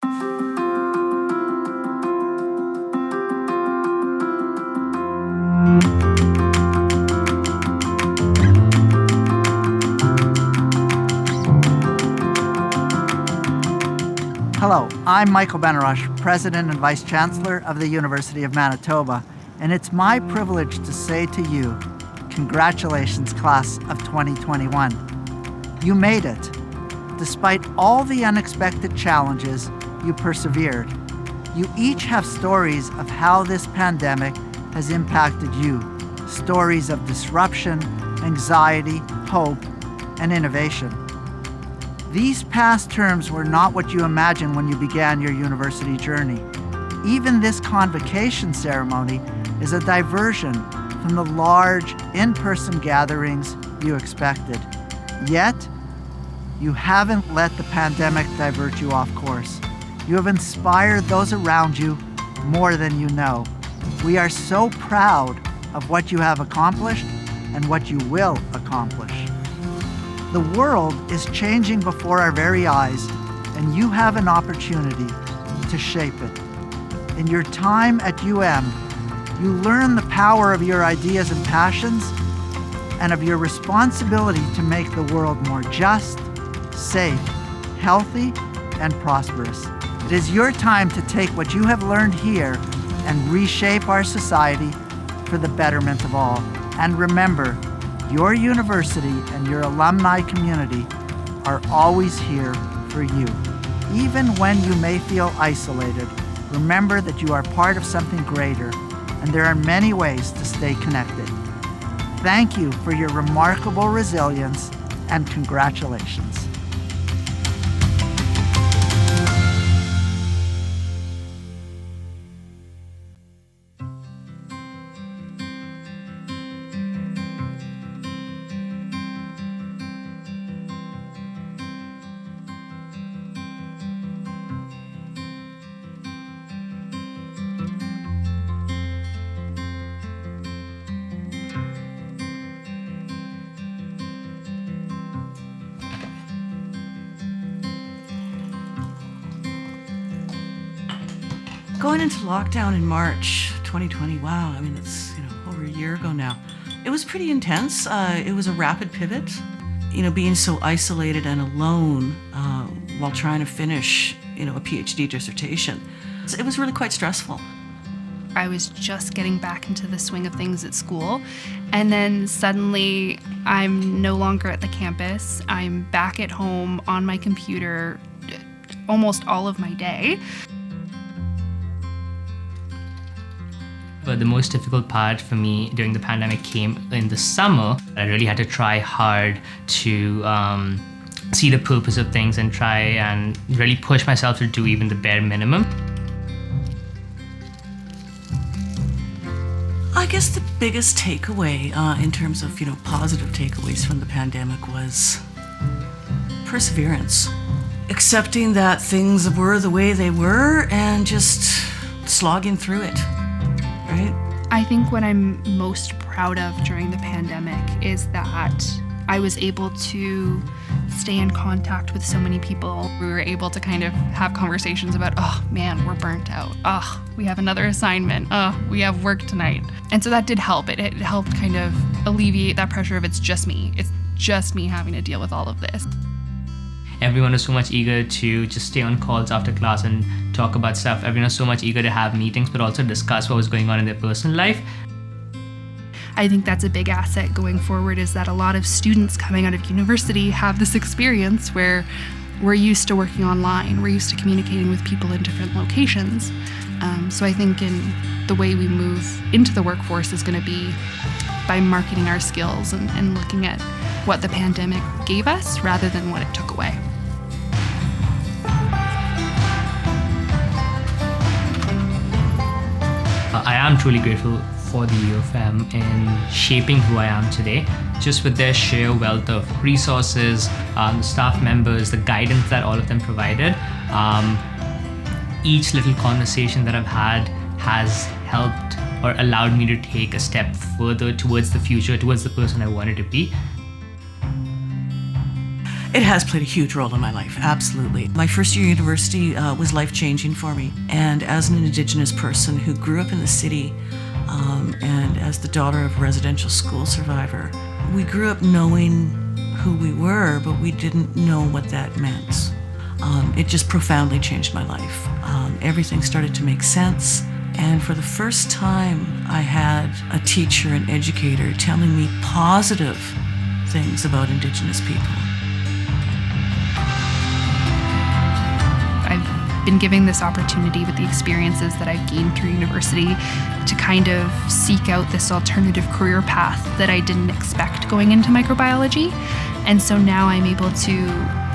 Hello, I'm Michael Benarosh, President and Vice Chancellor of the University of Manitoba, and it's my privilege to say to you, congratulations, class of 2021. You made it. Despite all the unexpected challenges, you persevered. You each have stories of how this pandemic has impacted you, stories of disruption, anxiety, hope, and innovation. These past terms were not what you imagined when you began your university journey. Even this convocation ceremony is a diversion from the large in-person gatherings you expected. Yet, you haven't let the pandemic divert you off course. You have inspired those around you more than you know. We are so proud of what you have accomplished and what you will accomplish. The world is changing before our very eyes, and you have an opportunity to shape it. In your time at UM, you learn the power of your ideas and passions and of your responsibility to make the world more just, safe, healthy, and prosperous. It is your time to take what you have learned here and reshape our society for the betterment of all. And remember, your university and your alumni community are always here for you. Even when you may feel isolated, remember that you are part of something greater, and there are many ways to stay connected. Thank you for your remarkable resilience, and congratulations. Going into lockdown in March 2020, wow, I mean, it's over a year ago now. It was pretty intense. It was a rapid pivot, being so isolated and alone while trying to finish, a PhD dissertation. It was really quite stressful. I was just getting back into the swing of things at school, and then suddenly I'm no longer at the campus. I'm back at home on my computer almost all of my day. But the most difficult part for me during the pandemic came in the summer. I really had to try hard to see the purpose of things and try and really push myself to do even the bare minimum. I guess the biggest takeaway in terms of, positive takeaways from the pandemic was perseverance. Accepting that things were the way they were and just slogging through it. Right? I think what I'm most proud of during the pandemic is that I was able to stay in contact with so many people. We were able to kind of have conversations about, oh man, we're burnt out. Oh, we have another assignment. Oh, we have work tonight. And so that did help. It helped kind of alleviate that pressure of it's just me. It's just me having to deal with all of this. Everyone was so much eager to just stay on calls after class and talk about stuff. Everyone was so much eager to have meetings, but also discuss what was going on in their personal life. I think that's a big asset going forward, is that a lot of students coming out of university have this experience where we're used to working online, we're used to communicating with people in different locations. So I think in the way we move into the workforce is going to be by marketing our skills and looking at what the pandemic gave us rather than what it took away. I am truly grateful for the U of M in shaping who I am today. Just with their sheer wealth of resources, the staff members, the guidance that all of them provided, each little conversation that I've had has helped or allowed me to take a step further towards the future, towards the person I wanted to be. It has played a huge role in my life, absolutely. My first year at university was life-changing for me. And as an Indigenous person who grew up in the city, and as the daughter of a residential school survivor, we grew up knowing who we were, but we didn't know what that meant. It just profoundly changed my life. Everything started to make sense. And for the first time, I had a teacher and educator telling me positive things about Indigenous people. I've been given this opportunity with the experiences that I've gained through university to kind of seek out this alternative career path that I didn't expect going into microbiology. And so now I'm able to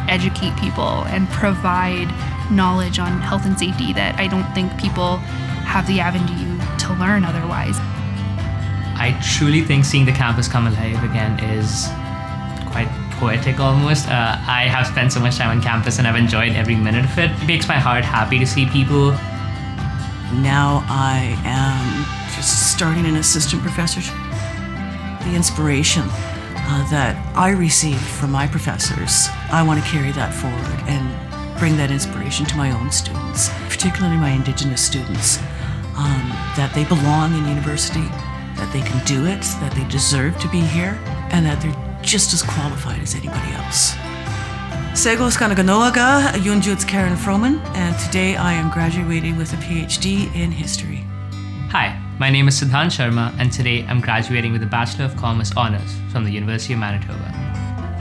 educate people and provide knowledge on health and safety that I don't think people have the avenue to learn otherwise. I truly think seeing the campus come alive again is quite poetic almost. I have spent so much time on campus and I've enjoyed every minute of it. It makes my heart happy to see people. Now I am just starting an assistant professorship. The inspiration that I received from my professors, I want to carry that forward and bring that inspiration to my own students, particularly my Indigenous students, that they belong in university, that they can do it, that they deserve to be here, and that they're just as qualified as anybody else. Segos Kanaganoaga, Yunjut's Karen Froman, and today I am graduating with a PhD in history. Hi, my name is Siddhant Sharma, and today I'm graduating with a Bachelor of Commerce Honours from the University of Manitoba.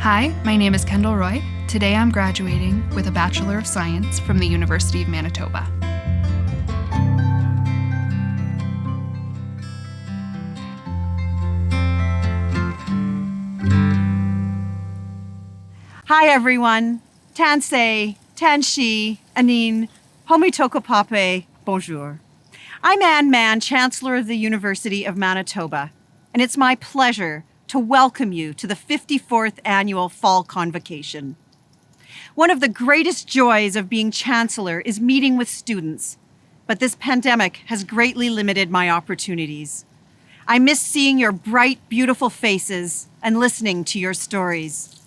Hi, my name is Kendall Roy. Today I'm graduating with a Bachelor of Science from the University of Manitoba. Hi everyone, Tansei, Tanshi, Anin, Homitokopape, bonjour. I'm Anne Mann, Chancellor of the University of Manitoba, and it's my pleasure to welcome you to the 54th Annual Fall Convocation. One of the greatest joys of being Chancellor is meeting with students, but this pandemic has greatly limited my opportunities. I miss seeing your bright, beautiful faces and listening to your stories.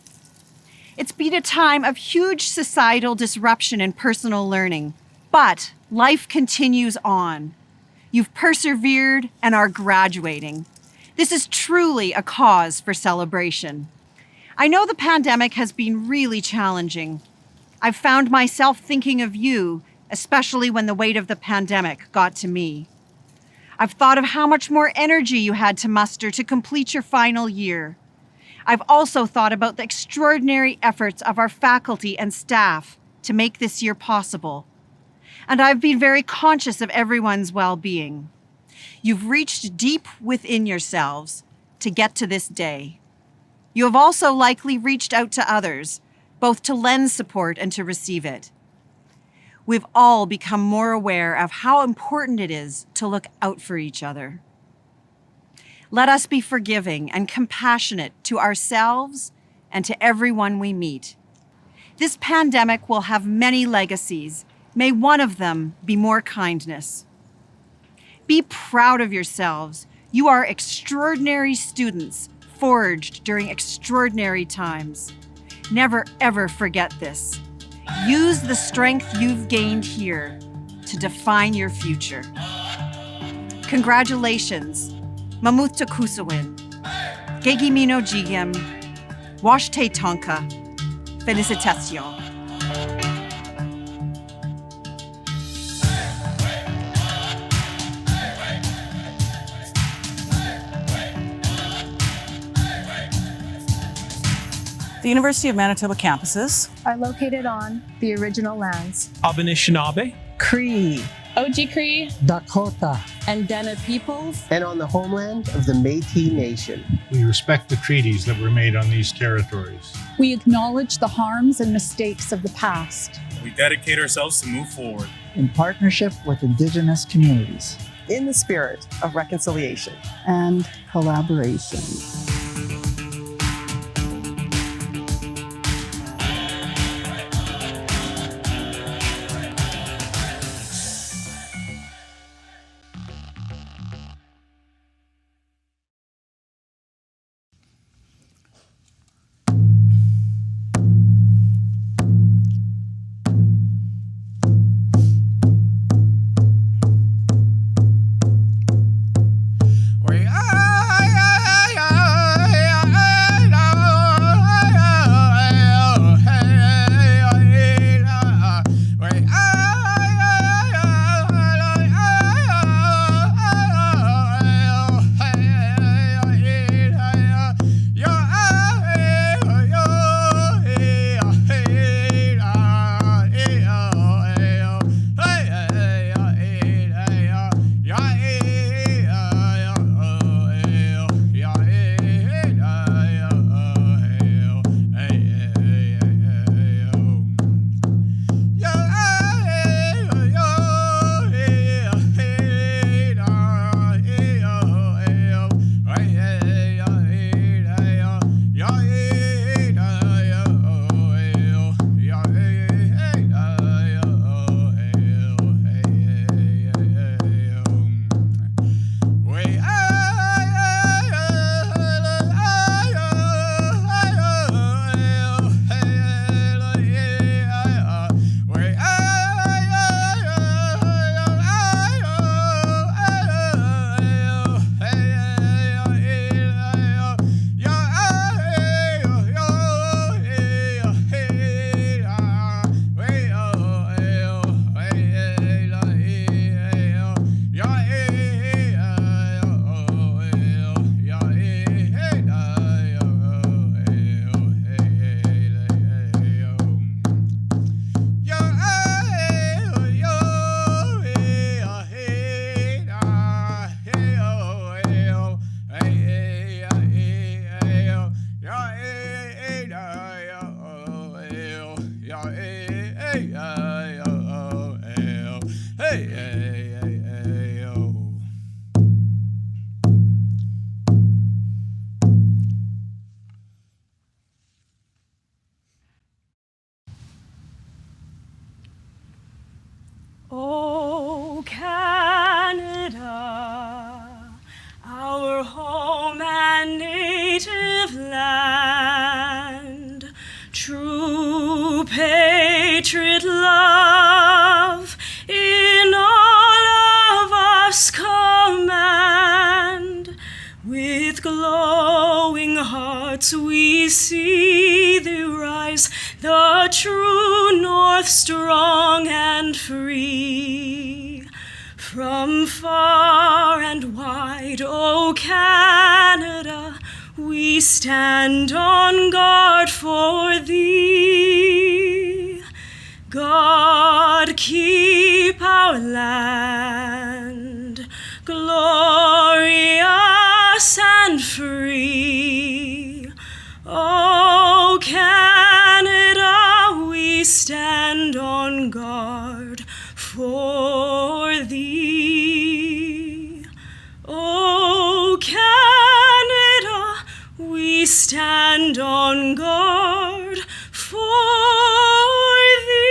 It's been a time of huge societal disruption and personal learning, but life continues on. You've persevered and are graduating. This is truly a cause for celebration. I know the pandemic has been really challenging. I've found myself thinking of you, especially when the weight of the pandemic got to me. I've thought of how much more energy you had to muster to complete your final year. I've also thought about the extraordinary efforts of our faculty and staff to make this year possible. And I've been very conscious of everyone's well-being. You've reached deep within yourselves to get to this day. You have also likely reached out to others, both to lend support and to receive it. We've all become more aware of how important it is to look out for each other. Let us be forgiving and compassionate to ourselves and to everyone we meet. This pandemic will have many legacies. May one of them be more kindness. Be proud of yourselves. You are extraordinary students forged during extraordinary times. Never, ever forget this. Use the strength you've gained here to define your future. Congratulations. Mamutta Kusawin, Gegimino Jigem, Washte Tonka, Félicitations. The University of Manitoba campuses are located on the original lands. Abenishinabe, Cree, Ojibwe, Dakota, and Dene peoples, and on the homeland of the Métis Nation. We respect the treaties that were made on these territories. We acknowledge the harms and mistakes of the past. We dedicate ourselves to move forward in partnership with Indigenous communities in the spirit of reconciliation and collaboration. Hey, hey, hey, hey, yo. Oh, Canada, our home and native land, true patriot love in all of us command. With glowing hearts we see thee rise, the true north strong and free. From far and wide, O Canada, we stand on guard for thee. God keep our land glorious and free. O Canada, we stand on guard for thee. O Canada, we stand on guard for thee.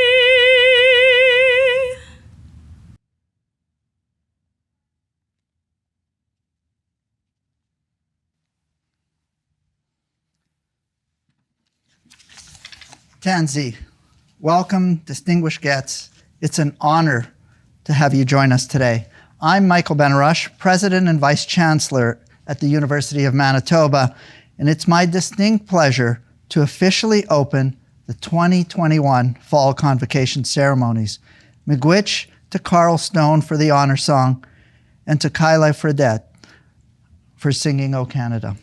Tanzi, welcome, distinguished guests. It's an honor to have you join us today. I'm Michael Benarush, President and Vice Chancellor at the University of Manitoba, and it's my distinct pleasure to officially open the 2021 Fall Convocation ceremonies. Miigwech to Carl Stone for the honor song, and to Kyla Fredette for singing O Canada.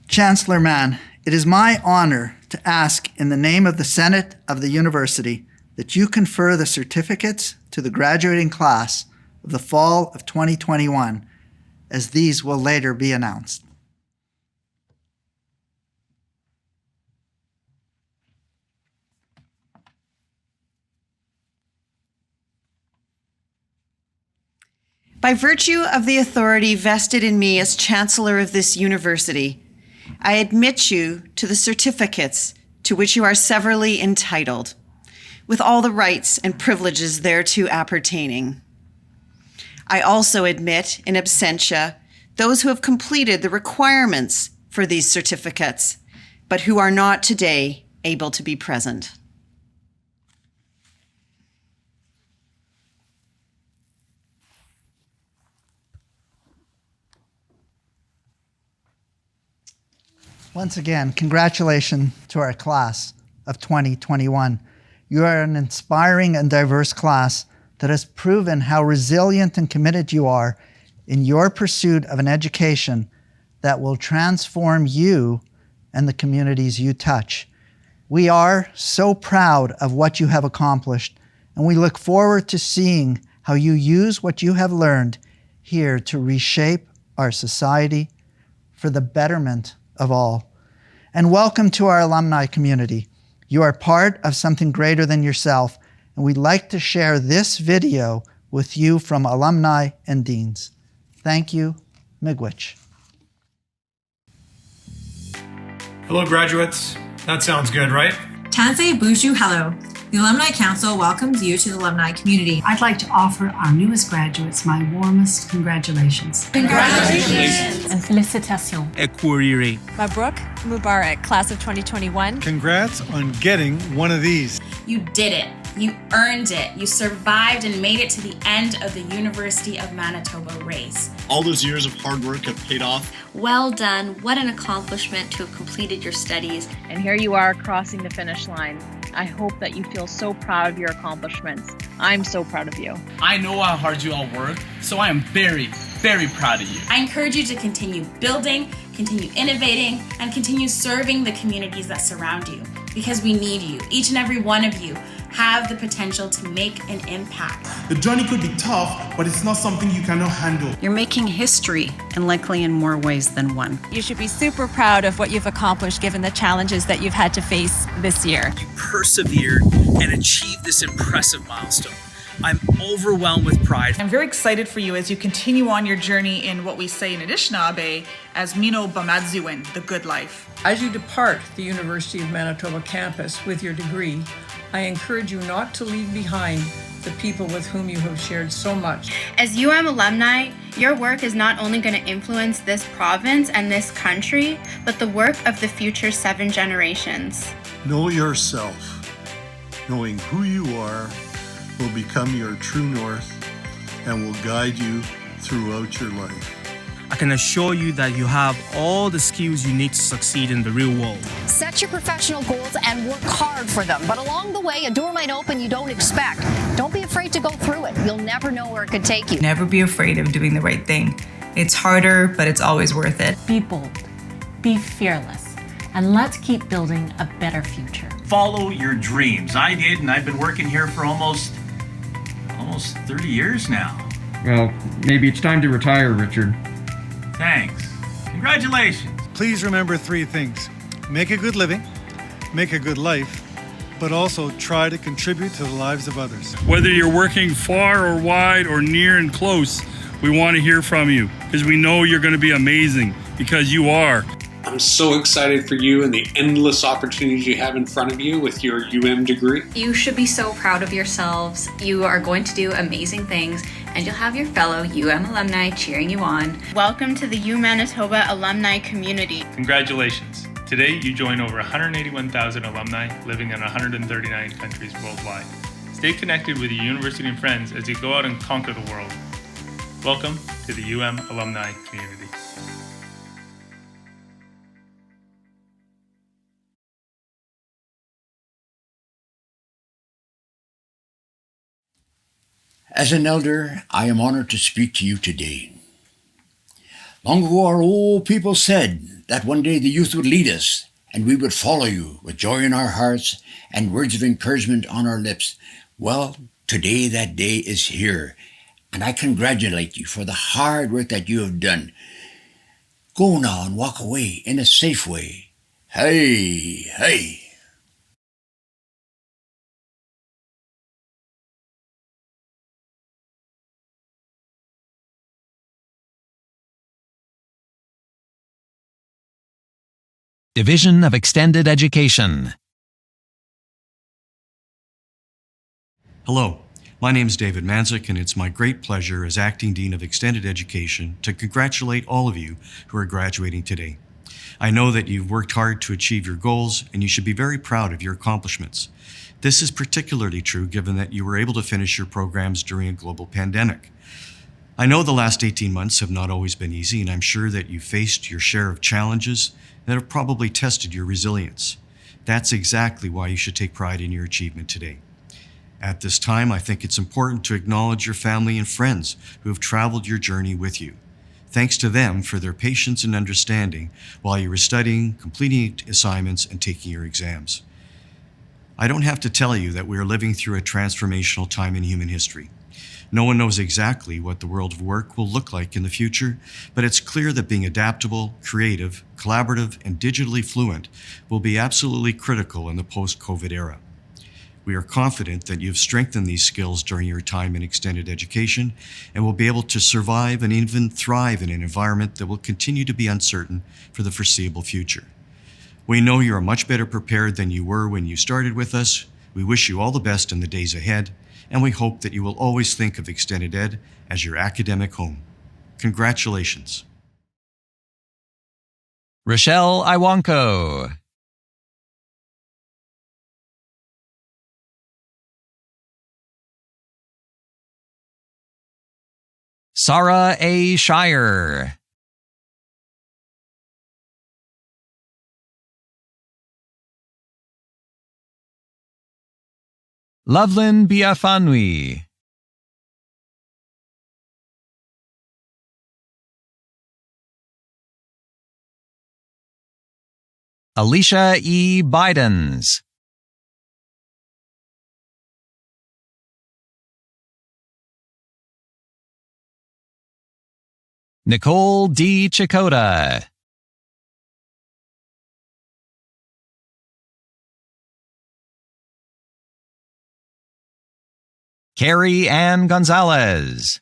Chancellor Mann, it is my honor to ask in the name of the Senate of the University that you confer the certificates to the graduating class of the fall of 2021, as these will later be announced. By virtue of the authority vested in me as Chancellor of this university, I admit you to the certificates to which you are severally entitled, with all the rights and privileges thereto appertaining. I also admit, in absentia, those who have completed the requirements for these certificates, but who are not today able to be present. Once again, congratulations to our class of 2021. You are an inspiring and diverse class that has proven how resilient and committed you are in your pursuit of an education that will transform you and the communities you touch. We are so proud of what you have accomplished, and we look forward to seeing how you use what you have learned here to reshape our society for the betterment of all. And welcome to our alumni community. You are part of something greater than yourself, and we'd like to share this video with you from alumni and deans. Thank you. Miigwech. Hello, graduates. That sounds good, right? Tansei Buju hello. The Alumni Council welcomes you to the alumni community. I'd like to offer our newest graduates my warmest congratulations. Congratulations. And félicitations. Equeriri. Mabruk Mubarak, class of 2021. Congrats on getting one of these. You did it. You earned it. You survived and made it to the end of the University of Manitoba race. All those years of hard work have paid off. Well done. What an accomplishment to have completed your studies. And here you are crossing the finish line. I hope that you feel so proud of your accomplishments. I'm so proud of you. I know how hard you all work, so I am very, very proud of you. I encourage you to continue building, continue innovating, and continue serving the communities that surround you, because we need you. Each and every one of you have the potential to make an impact. The journey could be tough, but it's not something you cannot handle. You're making history, and likely in more ways than one. You should be super proud of what you've accomplished given the challenges that you've had to face this year. You persevered and achieved this impressive milestone. I'm overwhelmed with pride. I'm very excited for you as you continue on your journey in what we say in Anishinaabe as Mino Bamadziwin, the good life. As you depart the University of Manitoba campus with your degree, I encourage you not to leave behind the people with whom you have shared so much. As alumni, your work is not only going to influence this province and this country, but the work of the future 7 generations. Know yourself. Knowing who you are will become your true north and will guide you throughout your life. I can assure you that you have all the skills you need to succeed in the real world. Set your professional goals and work hard for them. But along the way, a door might open you don't expect. Don't be afraid to go through it. You'll never know where it could take you. Never be afraid of doing the right thing. It's harder, but it's always worth it. Be bold, be fearless, and let's keep building a better future. Follow your dreams. I did, and I've been working here for almost 30 years now. Well, maybe it's time to retire, Richard. Thanks. Congratulations. Please remember 3 things. Make a good living, make a good life, but also try to contribute to the lives of others. Whether you're working far or wide or near and close, we want to hear from you because we know you're going to be amazing because you are. I'm so excited for you and the endless opportunities you have in front of you with your degree. You should be so proud of yourselves. You are going to do amazing things, and you'll have your fellow alumni cheering you on. Welcome to the Manitoba alumni community. Congratulations. Today, you join over 181,000 alumni living in 139 countries worldwide. Stay connected with your university and friends as you go out and conquer the world. Welcome to the alumni community. As an elder, I am honored to speak to you today. Long ago, our old people said that one day the youth would lead us and we would follow you with joy in our hearts and words of encouragement on our lips. Well, today that day is here, and I congratulate you for the hard work that you have done. Go now and walk away in a safe way. Hey, hey. Division of Extended Education. Hello, my name is David Manzik, and it's my great pleasure as Acting Dean of Extended Education to congratulate all of you who are graduating today. I know that you've worked hard to achieve your goals, and you should be very proud of your accomplishments. This is particularly true given that you were able to finish your programs during a global pandemic. I know the last 18 months have not always been easy, and I'm sure that you faced your share of challenges that have probably tested your resilience. That's exactly why you should take pride in your achievement today. At this time, I think it's important to acknowledge your family and friends who have traveled your journey with you. Thanks to them for their patience and understanding while you were studying, completing assignments, and taking your exams. I don't have to tell you that we are living through a transformational time in human history. No one knows exactly what the world of work will look like in the future, but it's clear that being adaptable, creative, collaborative, and digitally fluent will be absolutely critical in the post-COVID era. We are confident that you've strengthened these skills during your time in extended education and will be able to survive and even thrive in an environment that will continue to be uncertain for the foreseeable future. We know you are much better prepared than you were when you started with us. We wish you all the best in the days ahead, and we hope that you will always think of Extended Ed as your academic home. Congratulations. Rochelle Iwanko. Sarah A. Shire. Loveland Biafanui. Alicia E. Bidens. Nicole D. Chakota. Carrie Ann Gonzalez.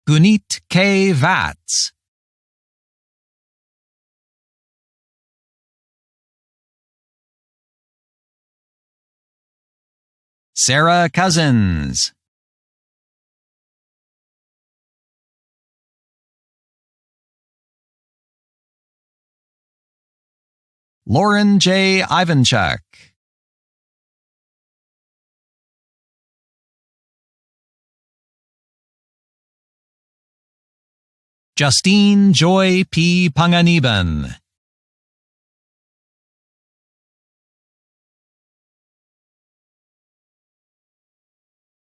Gunit K. Vats. Sarah Cousins. Lauren J. Ivanchuk. Justine Joy P. Panganiban.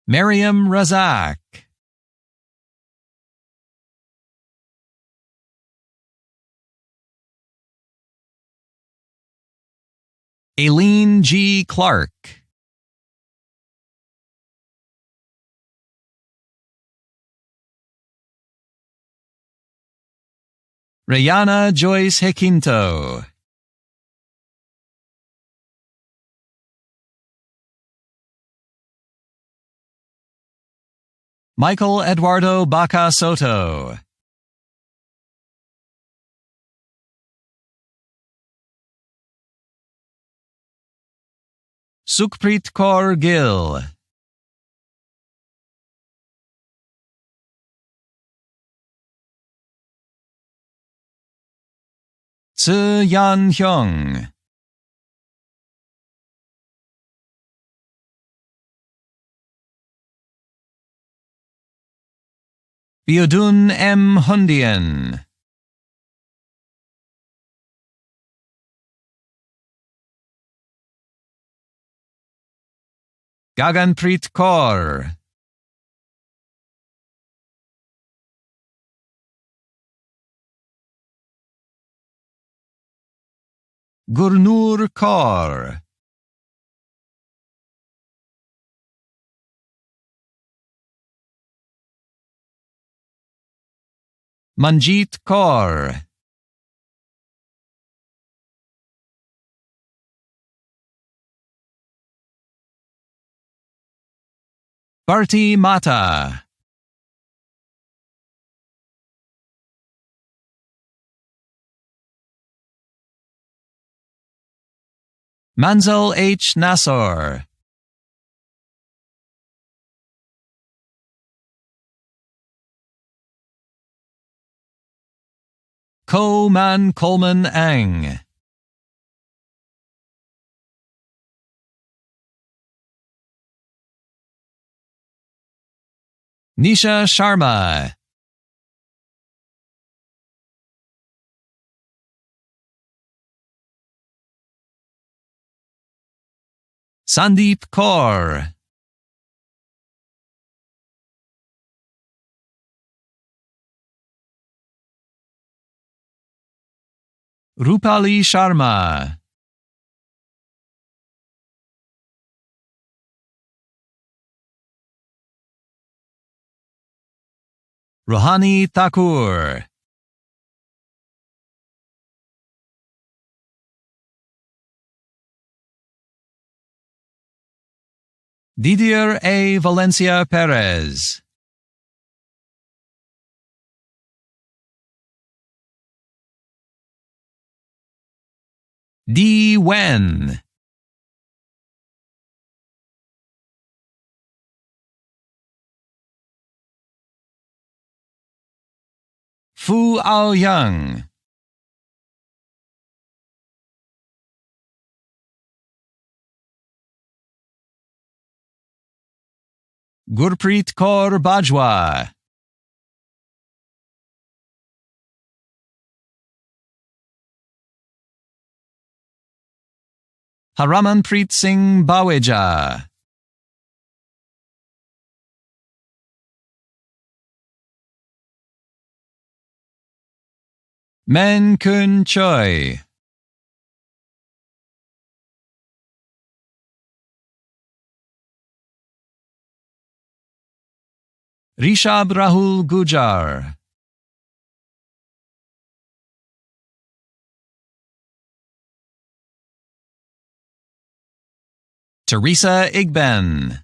Miriam Razak. Aileen G. Clark. Rayana Joyce Hekinto. Michael Eduardo Baca Soto. Sukhpreet Kaur Gill. Tzu Yan Hyung. Biodun M. Hundian. Gaganpreet Kaur. Gurnur Kaur. Manjeet Kaur. Bharti Mata. Manzil H. Nassor. Ko Man Coleman Ang. Nisha Sharma. Sandeep Kaur. Rupali Sharma. Rohani Thakur. Didier A. Valencia Perez. D. Wen. Fu Ao Young. Gurpreet Kaur Bajwa. Haramanpreet Singh Baweja. Men Kun Choi. Rishab Rahul Gujar. Teresa Igben.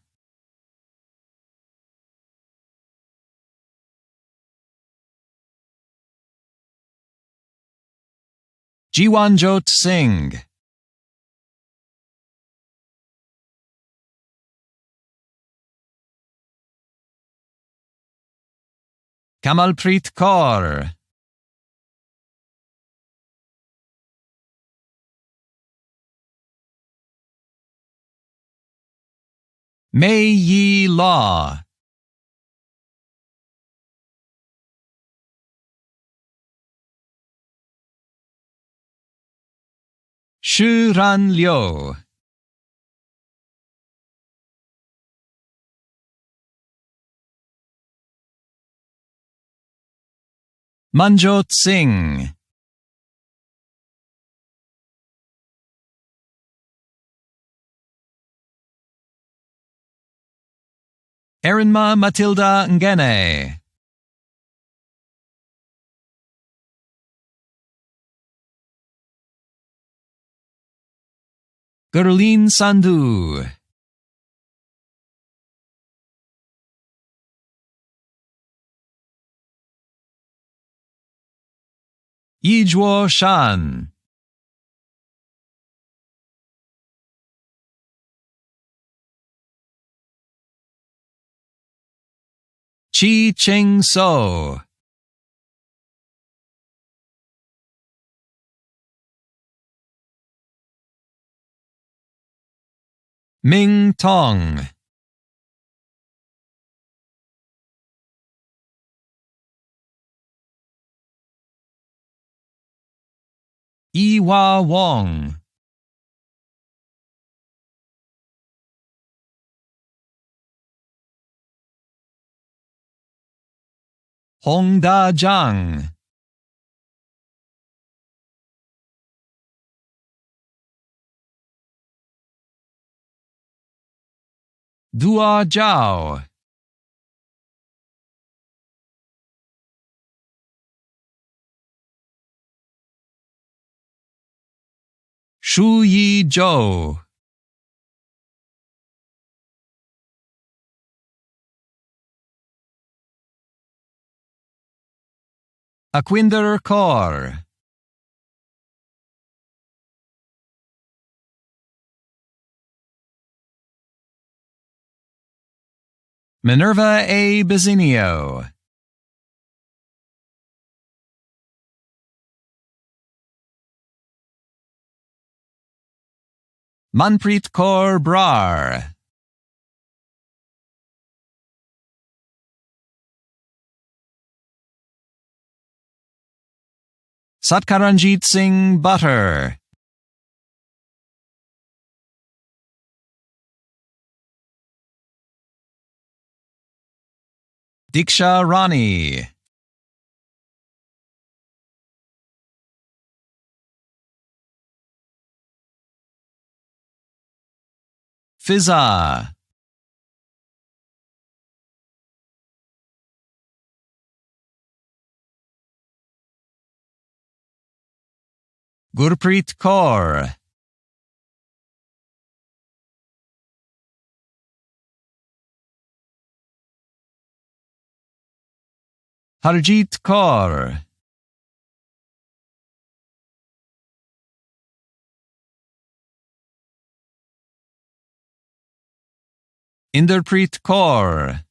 Jiwanjot Singh. Kamalpreet Kaur. Mei Yi Law. Shu Ran Liu. Manjot Singh. Erinma Matilda Ngene. Gurleen Sandhu. Yijwo Shan. Chi Ching So. Ming Tong. Iwa Wong. Hongda Zhang. Dua Zhao. Shu Yi Zhou. Akwinder Kaur. Minerva A. Bazinio. Manpreet Kaur Brar. Satkaranjit Singh Butter. Diksha Rani. Fizza. Gurpreet Kaur. Harjit Kaur. Inderpreet Kaur.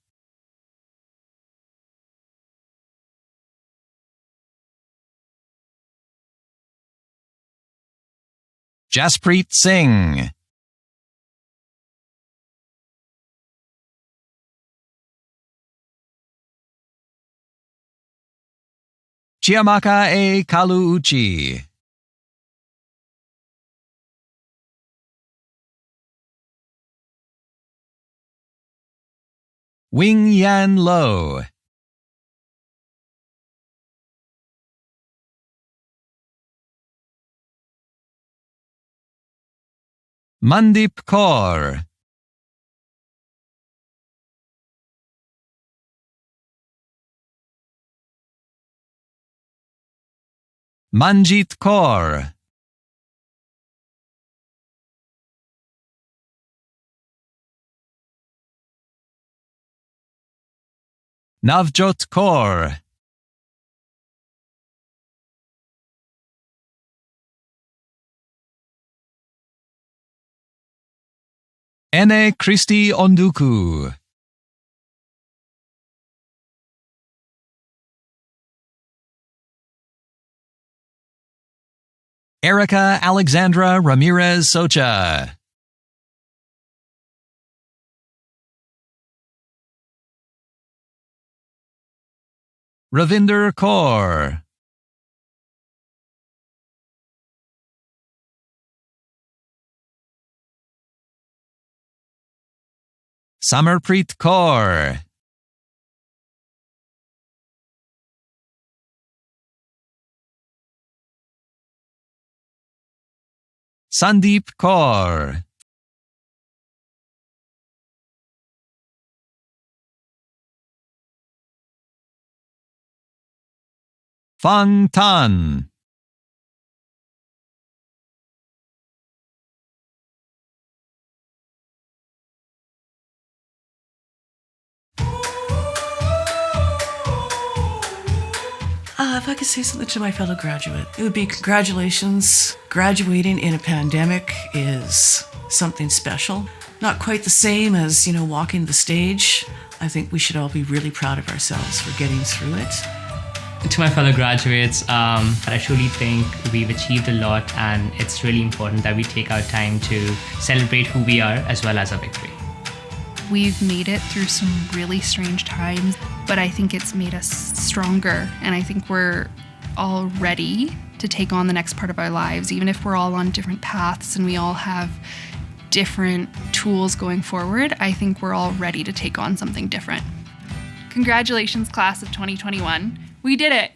Jaspreet Singh. Chiamaka A. Kaluuchi. Wing Yan Lo. Mandip Kaur. Manjit Kaur. Navjot Kaur. Ene Christi Onduku. Erica Alexandra Ramirez Socha. Ravinder Kaur. Samarpreet Kaur. Sandeep Kaur. Fang Tan. If I could say something to my fellow graduate, it would be congratulations. Graduating in a pandemic is something special. Not quite the same as, walking the stage. I think we should all be really proud of ourselves for getting through it. To my fellow graduates, I truly think we've achieved a lot, and it's really important that we take our time to celebrate who we are as well as our victory. We've made it through some really strange times, but I think it's made us stronger, and I think we're all ready to take on the next part of our lives, even if we're all on different paths and we all have different tools going forward. I think we're all ready to take on something different. Congratulations, class of 2021. We did it!